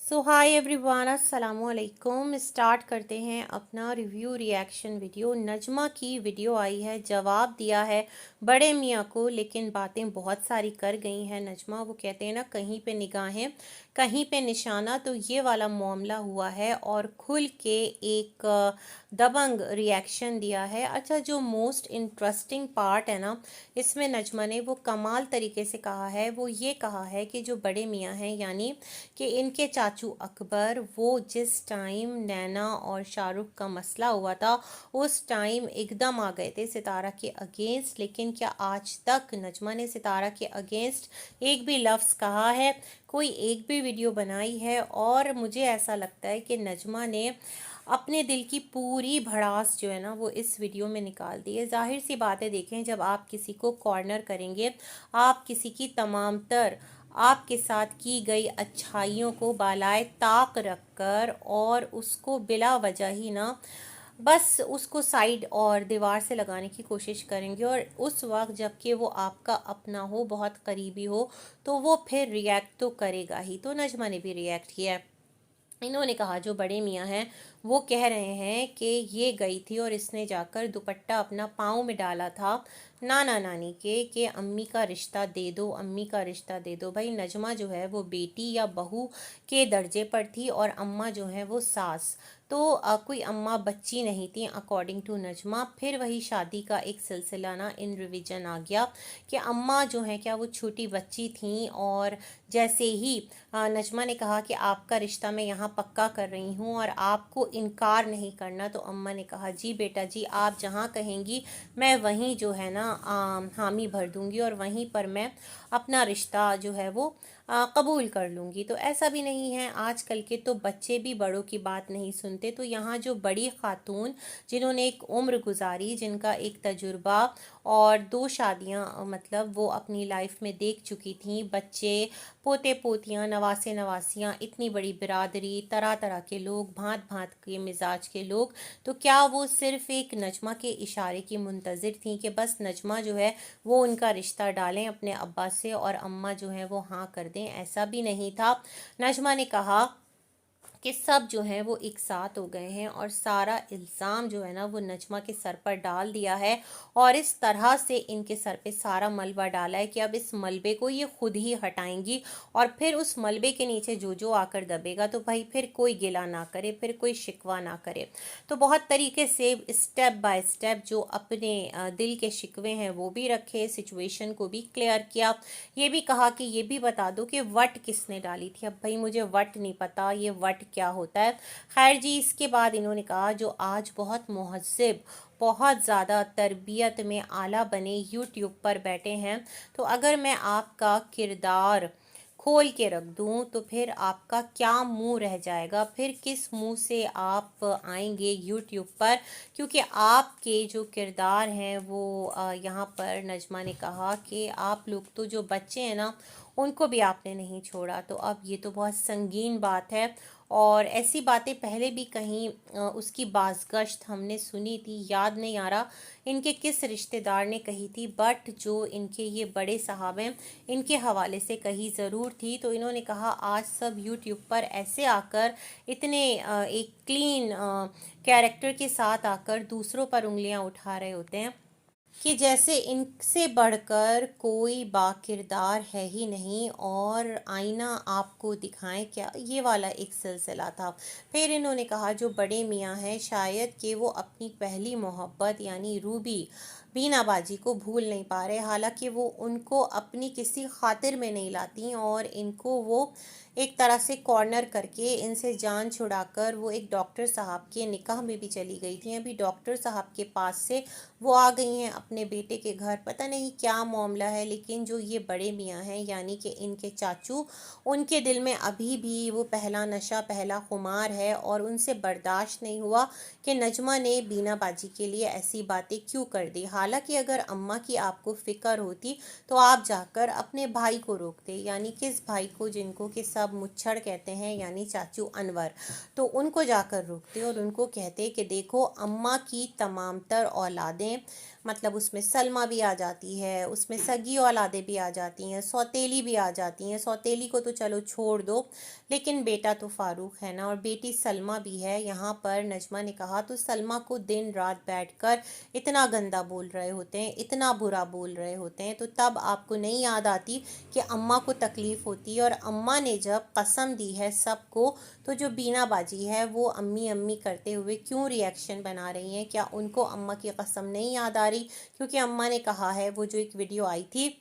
सो hi everyone, अस्सलाम वालेकुम। Start करते हैं अपना रिव्यू रिएक्शन वीडियो। नजमा की वीडियो आई है, जवाब दिया है बड़े मियाँ को, लेकिन बातें बहुत सारी कर गई हैं नजमा। वो कहते हैं ना, कहीं पे निगाहें कहीं पे निशाना, तो ये वाला मामला हुआ है और खुल के एक दबंग रिएक्शन दिया है। अच्छा, जो मोस्ट इंटरेस्टिंग पार्ट है ना इसमें नजमा ने वो कमाल तरीके से कहा है। वो ये कहा है कि जो बड़े मियाँ हैं, यानी कि इनके चाचू अकबर, वो जिस टाइम नैना और शाहरुख का मसला हुआ था उस टाइम एकदम आ गए थे सितारा के अगेंस्ट। लेकिन क्या आज तक नजमा ने सितारा के अगेंस्ट एक भी लफ्ज़ कहा है, कोई एक भी वीडियो बनाई है? और मुझे ऐसा लगता है कि नजमा ने अपने दिल की पूरी भड़ास जो है ना वो इस वीडियो में निकाल दी है। जाहिर सी बात है, देखें, जब आप किसी को कॉर्नर करेंगे, आप किसी की तमाम तर आपके साथ की गई अच्छाइयों को बालाए ताक रखकर और उसको बिला वजह ही ना बस उसको साइड और दीवार से लगाने की कोशिश करेंगे, और उस वक्त जबकि वो आपका अपना हो, बहुत करीबी हो, तो वो फिर रिएक्ट तो करेगा ही। तो नजमा ने भी रिएक्ट किया है। इन्होंने कहा, जो बड़े मियाँ हैं वो कह रहे हैं कि ये गई थी और इसने जाकर दुपट्टा अपना पाँव में डाला था नाना नानी के, कि अम्मी का रिश्ता दे दो, अम्मी का रिश्ता दे दो। भाई, नजमा जो है वो बेटी या बहू के दर्जे पर थी और अम्मा जो है वो सास। तो कोई अम्मा बच्ची नहीं थी अकॉर्डिंग टू नजमा। फिर वही शादी का एक सिलसिला ना इन रिवीजन आ गया कि अम्मा जो है क्या वो छोटी बच्ची थी, और जैसे ही नजमा ने कहा कि आपका रिश्ता मैं यहाँ पक्का कर रही हूँ और आपको इनकार नहीं करना, तो अम्मा ने कहा, जी बेटा जी, आप जहाँ कहेंगी मैं वहीं जो है ना हामी भर दूंगी और वहीं पर मैं अपना रिश्ता जो है वो कबूल कर लूँगी। तो ऐसा भी नहीं है, आजकल के तो बच्चे भी बड़ों की बात नहीं सुनते। तो यहाँ जो बड़ी खातून जिन्होंने एक उम्र गुजारी, जिनका एक तजुर्बा और 2 शादियाँ मतलब वो अपनी लाइफ में देख चुकी थी, बच्चे, पोते पोतियाँ, नवासे नवासियाँ, इतनी बड़ी बिरादरी, तरह तरह के लोग, भांत भांत के मिजाज के लोग, तो क्या वो सिर्फ एक नजमा के इशारे की मुंतज़िर थी कि बस नजमा जो है वो उनका रिश्ता डालें अपने अब्बा से और अम्मा जो है वो हाँ कर दें? ऐसा भी नहीं था। नजमा ने कहा कि सब जो हैं वो एक साथ हो गए हैं और सारा इल्ज़ाम जो है ना वो नजमा के सर पर डाल दिया है, और इस तरह से इनके सर पे सारा मलबा डाला है कि अब इस मलबे को ये खुद ही हटाएंगी, और फिर उस मलबे के नीचे जो जो आकर दबेगा तो भाई फिर कोई गिला ना करे, फिर कोई शिकवा ना करे। तो बहुत तरीके से स्टेप बाय स्टेप जो अपने दिल के शिकवे हैं वो भी रखे, सिचुएशन को भी क्लियर किया। ये भी कहा कि ये भी बता दो कि वट किसने डाली थी। अब भाई मुझे वट नहीं पता, ये वट क्या होता है? खैर जी, इसके बाद इन्होंने कहा, जो आज बहुत महज़्ज़ब, बहुत ज़्यादा तरबियत में आला बने यूट्यूब पर बैठे हैं, तो अगर मैं आपका किरदार खोल के रख दूं तो फिर आपका क्या मुंह रह जाएगा? फिर किस मुंह से आप आएंगे यूट्यूब पर? क्योंकि आपके जो किरदार हैं वो यहाँ पर नजमा ने कहा कि आप लोग तो जो बच्चे हैं ना उनको भी आपने नहीं छोड़ा। तो अब ये तो बहुत संगीन बात है, और ऐसी बातें पहले भी कहीं उसकी बाज़गश्त हमने सुनी थी, याद नहीं आ रहा इनके किस रिश्तेदार ने कही थी, बट जो इनके ये बड़े साहब हैं इनके हवाले से कही ज़रूर थी। तो इन्होंने कहा, आज सब यूट्यूब पर ऐसे आकर इतने एक क्लीन कैरेक्टर के साथ आकर दूसरों पर उंगलियां उठा रहे होते हैं कि जैसे इनसे बढ़कर कोई बाकिरदार है ही नहीं, और आईना आपको दिखाएं क्या, ये वाला एक सिलसिला था। फिर इन्होंने कहा, जो बड़े मियाँ हैं शायद कि वो अपनी पहली मोहब्बत यानी रूबी बीना बाजी को भूल नहीं पा रहे, हालांकि वो उनको अपनी किसी खातिर में नहीं लाती, और इनको वो एक तरह से कॉर्नर करके इनसे जान छुड़ाकर वो एक डॉक्टर साहब के निकाह में भी चली गई थी। अभी डॉक्टर साहब के पास से वो आ गई हैं अपने बेटे के घर, पता नहीं क्या मामला है। लेकिन जो ये बड़े मियाँ हैं यानी कि इनके चाचू, उनके दिल में अभी भी वो पहला नशा, पहला खुमार है, और उनसे बर्दाश्त नहीं हुआ कि नजमा ने बीना बाजी के लिए ऐसी बातें क्यों कर दी। हालांकि अगर अम्मा की आपको फ़िक्र होती तो आप जाकर अपने भाई को रोकते, यानी किस भाई को, जिनको कि सब मुच्छड़ कहते हैं, यानी चाचू अनवर, तो उनको जाकर रोकते और उनको कहते कि देखो, अम्मा की तमाम तर औलादें मतलब उसमें सलमा भी आ जाती है, उसमें सगी औलादे भी आ जाती हैं, सौतेली भी आ जाती हैं। सौतेली को तो चलो छोड़ दो, लेकिन बेटा तो फारूक है ना, और बेटी सलमा भी है। यहाँ पर नजमा ने कहा तो सलमा को दिन रात बैठकर इतना गंदा बोल रहे होते हैं, इतना बुरा बोल रहे होते हैं, तो तब आपको नहीं याद आती कि अम्मा को तकलीफ़ होती है। और अम्मा ने जब कसम दी है सबको, तो जो बीना बाजी है वो अम्मी अम्मी करते हुए क्यों रिएक्शन बना रही हैं? क्या उनको अम्मा की कसम नहीं याद आ रही? क्योंकि अम्मा ने कहा है, वो जो एक वीडियो आई थी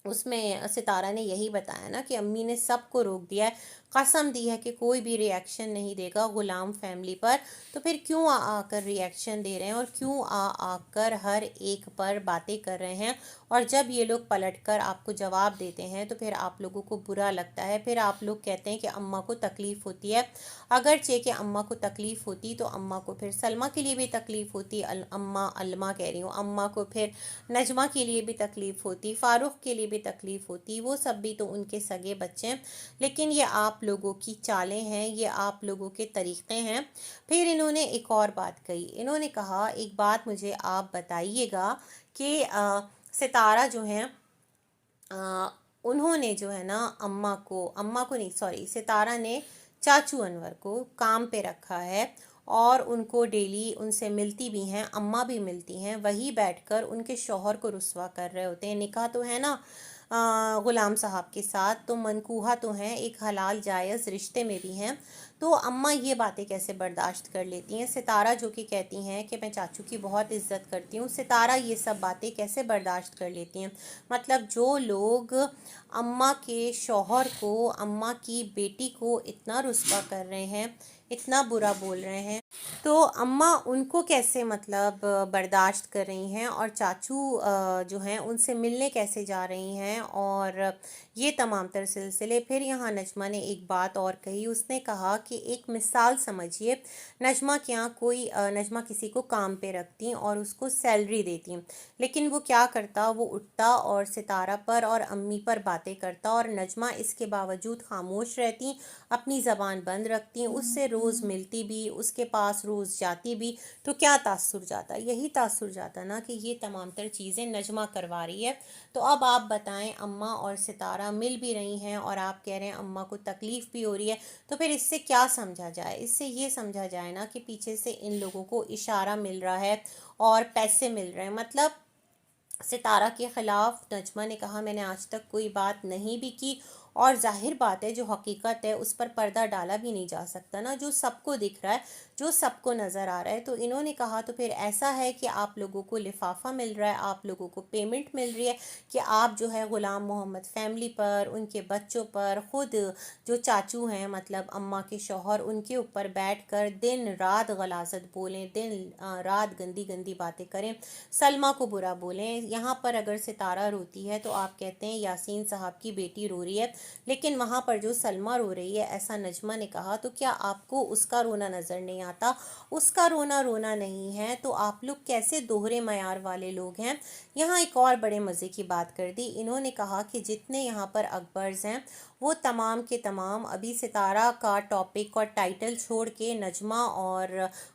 उसमें सितारा ने यही बताया ना कि अम्मी ने सबको रोक दिया है, कसम दी है कि कोई भी रिएक्शन नहीं देगा गुलाम फैमिली पर। तो फिर क्यों आकर रिएक्शन दे रहे हैं, और क्यों आकर हर एक पर बातें कर रहे हैं? और जब ये लोग पलटकर आपको जवाब देते हैं तो फिर आप लोगों को बुरा लगता है। फिर आप लोग कहते हैं कि अम्मा को तकलीफ़ होती है। अगरचे कि अम्मा को तकलीफ़ होती तो अम्मा को फिर सलमा के लिए भी तकलीफ़ होती, अम्मा अलमा कह रही हूँ, अम्मा को फिर नजमा के लिए भी तकलीफ़ होती, फ़ारूक के लिए भी तकलीफ़ होती, वो सब भी तो उनके सगे बच्चे हैं। लेकिन ये आप लोगों की चालें हैं, ये आप लोगों के तरीक़े हैं। फिर इन्होंने एक और बात कही, इन्होंने कहा एक बात मुझे आप बताइएगा कि सितारा जो हैं, उन्होंने जो है ना अम्मा को नहीं, सॉरी, सितारा ने चाचू अनवर को काम पे रखा है, और उनको डेली उनसे मिलती भी हैं, अम्मा भी मिलती हैं, वही बैठकर उनके शौहर को रुस्वा कर रहे होते हैं। निकाह तो है ना ग़ुलाम साहब के साथ, तो मनकूहा तो हैं, एक हलाल जायज़ रिश्ते में भी हैं। तो अम्मा ये बातें कैसे बर्दाश्त कर लेती हैं? सितारा जो कि कहती हैं कि मैं चाचू की बहुत इज़्ज़त करती हूँ, सितारा ये सब बातें कैसे बर्दाश्त कर लेती हैं? मतलब जो लोग अम्मा के शौहर को, अम्मा की बेटी को इतना रुस्वा कर रहे हैं, इतना बुरा बोल रहे हैं, तो अम्मा उनको कैसे मतलब बर्दाश्त कर रही हैं, और चाचू जो हैं उनसे मिलने कैसे जा रही हैं, और ये तमाम तर सिलसिले। फिर यहाँ नजमा ने एक बात और कही, उसने कहा कि एक मिसाल समझिए, नजमा के यहाँ कोई नजमा किसी को काम पे रखती और उसको सैलरी देती, लेकिन वो क्या करता, वो उठता और सितारा पर और अम्मी पर बातें करता, और नजमा इसके बावजूद खामोश रहती, अपनी ज़बान बंद रखती, उससे रोज़ मिलती भी, उसके पास रोज़ जाती भी। तो क्या तासुर जाता, यही तासुर जाता ना कि ये तमाम तर चीज़ें नजमा करवा रही है। तो अब आप बताएं, अम्मा और सितारा मिल भी रही हैं और आप कह रहे हैं अम्मा को तकलीफ़ भी हो रही है, तो फिर इससे क्या समझा जाए? इससे ये समझा जाए ना कि पीछे से इन लोगों को इशारा मिल रहा है और पैसे मिल रहे हैं। मतलब सितारा के ख़िलाफ़ नजमा ने कहा मैंने आज तक कोई बात नहीं भी की, और जाहिर बात है जो हकीकत है उस पर पर्दा डाला भी नहीं जा सकता ना, जो सबको दिख रहा है, जो सबको नज़र आ रहा है। तो इन्होंने कहा तो फिर ऐसा है कि आप लोगों को लिफाफा मिल रहा है, आप लोगों को पेमेंट मिल रही है कि आप जो है ग़ुलाम मोहम्मद फैमिली पर, उनके बच्चों पर, ख़ुद जो चाचू हैं मतलब अम्मा के शौहर, उनके ऊपर बैठ कर दिन रात गलाज़त बोलें, दिन रात गंदी गंदी बातें करें, सलमा को बुरा बोलें। यहाँ पर अगर सितारा रोती है तो आप कहते हैं यासीन साहब की बेटी रो रही है, लेकिन वहाँ पर जो सलमा रो रही है, ऐसा नजमा ने कहा। तो क्या आपको उसका रोना नज़र नहीं आता? उसका रोना रोना नहीं है, तो आप लोग कैसे दोहरे मयार वाले लोग हैं? यहाँ एक और बड़े मज़े की बात कर दी, इन्होंने कहा कि जितने यहाँ पर अकबर्स हैं वो तमाम के तमाम अभी सितारा का टॉपिक और टाइटल छोड़ के नजमा और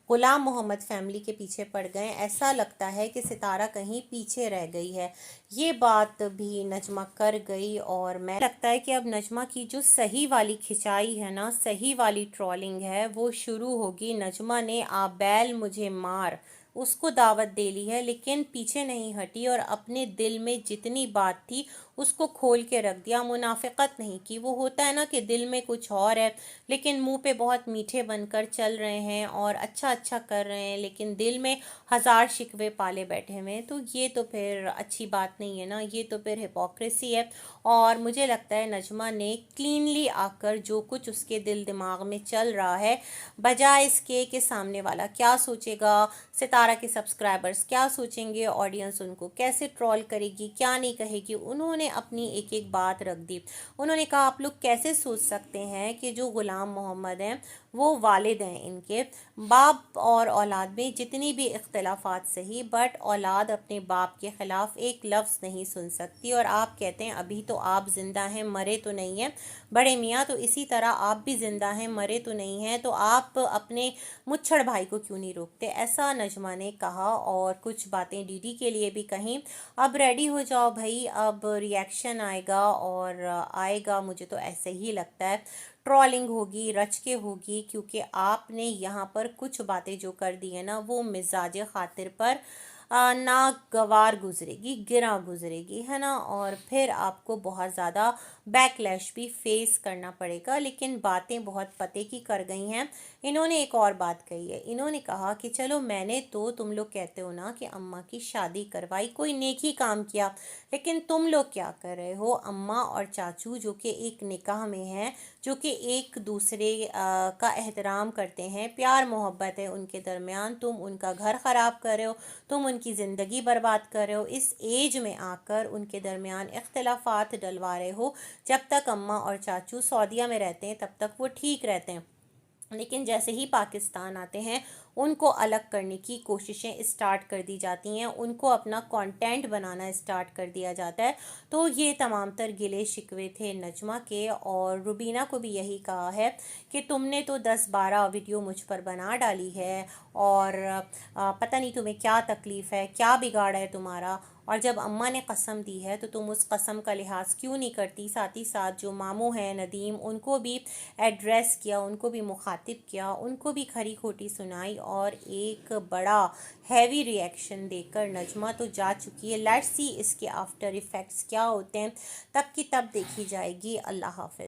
ग़ुलाम मोहम्मद फैमिली के पीछे पड़ गए। ऐसा लगता है कि सितारा कहीं पीछे रह गई है। ये बात भी नजमा कर गई, और मैं लगता है कि अब नजमा की जो सही वाली खिंचाई है ना, सही वाली ट्रोलिंग है, वो शुरू होगी। नजमा ने आ बैल मुझे मार उसको दावत दे ली है, लेकिन पीछे नहीं हटी और अपने दिल में जितनी बात थी उसको खोल के रख दिया, मुनाफिकत नहीं की। वो होता है ना कि दिल में कुछ और है, लेकिन मुंह पे बहुत मीठे बनकर चल रहे हैं और अच्छा अच्छा कर रहे हैं, लेकिन दिल में हज़ार शिकवे पाले बैठे हुए हैं। तो ये तो फिर अच्छी बात नहीं है ना, ये तो फिर हिपोक्रेसी है। और मुझे लगता है नजमा ने क्लीनली आकर जो कुछ उसके दिल दिमाग में चल रहा है, बजाय इसके कि सामने वाला क्या सोचेगा, सितारा के सब्सक्राइबर्स क्या सोचेंगे, ऑडियंस उनको कैसे ट्रोल करेगी, क्या नहीं कहेगी, उन्होंने اپنی ایک ایک بات رکھ دی. انہوں نے کہا آپ لوگ کیسے سوچ سکتے ہیں کہ جو غلام محمد ہیں وہ والد ہیں ان کے. باپ اور اولاد میں جتنی بھی اختلافات صحیح، بٹ اولاد اپنے باپ کے خلاف ایک لفظ نہیں سن سکتی. اور آپ کہتے ہیں ابھی تو آپ زندہ ہیں، مرے تو نہیں ہیں بڑے میاں، تو اسی طرح آپ بھی زندہ ہیں، مرے تو نہیں ہیں، تو آپ اپنے مچھڑ بھائی کو کیوں نہیں روکتے. ایسا نجمہ نے کہا اور کچھ باتیں ڈی ڈی کے لیے بھی کہیں. اب ریڈی ہو جاؤ بھائی، اب ریاکشن آئے گا اور آئے گا، مجھے تو ایسے ہی لگتا ہے. ٹرولنگ ہوگی، رچ کے ہوگی، کیونکہ آپ نے یہاں پر کچھ باتیں جو کر دی ہیں نا وہ مزاج خاطر پر ناگوار گزرے گی، گراں گزرے گی، ہے نا. اور پھر آپ کو بہت زیادہ بیک لیش بھی فیس کرنا پڑے گا. لیکن باتیں بہت پتے کی کر گئی ہیں. انہوں نے ایک اور بات کہی ہے. انہوں نے کہا کہ چلو میں نے تو، تم لوگ کہتے ہو نا کہ اماں کی شادی کروائی، کوئی نیکی کام کیا، لیکن تم لوگ کیا کر رہے ہو؟ اماں اور چاچو جو کہ ایک نکاح میں ہیں، جو کہ ایک دوسرے کا احترام کرتے ہیں، پیار محبت ہے ان کے درمیان، تم ان کا گھر خراب کر رہے ہو، تم ان کی زندگی برباد کر رہے ہو. اس ایج میں آ کر ان کے درمیان اختلافات ڈلوا رہے ہو. جب تک اماں اور چاچو سعودیہ میں رہتے ہیں تب تک وہ ٹھیک رہتے ہیں، لیکن جیسے ہی پاکستان آتے ہیں ان کو الگ کرنے کی کوششیں اسٹارٹ کر دی جاتی ہیں، ان کو اپنا کانٹینٹ بنانا اسٹارٹ کر دیا جاتا ہے. تو یہ تمام تر گلے شکوے تھے نجمہ کے. اور روبینہ کو بھی یہی کہا ہے کہ تم نے تو 10-12 ویڈیو مجھ پر بنا ڈالی ہے، اور پتہ نہیں تمہیں کیا تکلیف ہے، کیا بگاڑ ہے تمہارا. اور جب اماں نے قسم دی ہے تو تم اس قسم کا لحاظ کیوں نہیں کرتی؟ ساتھ ہی ساتھ جو ماموں ہیں ندیم، ان کو بھی ایڈریس کیا، ان کو بھی مخاطب کیا، ان کو بھی کھری کھوٹی سنائی، اور ایک بڑا ہیوی ری ایکشن دے کر نجمہ تو جا چکی ہے. لیٹس سی اس کے آفٹر ایفیکٹس کیا ہوتے ہیں، تب کی تب دیکھی جائے گی. اللہ حافظ.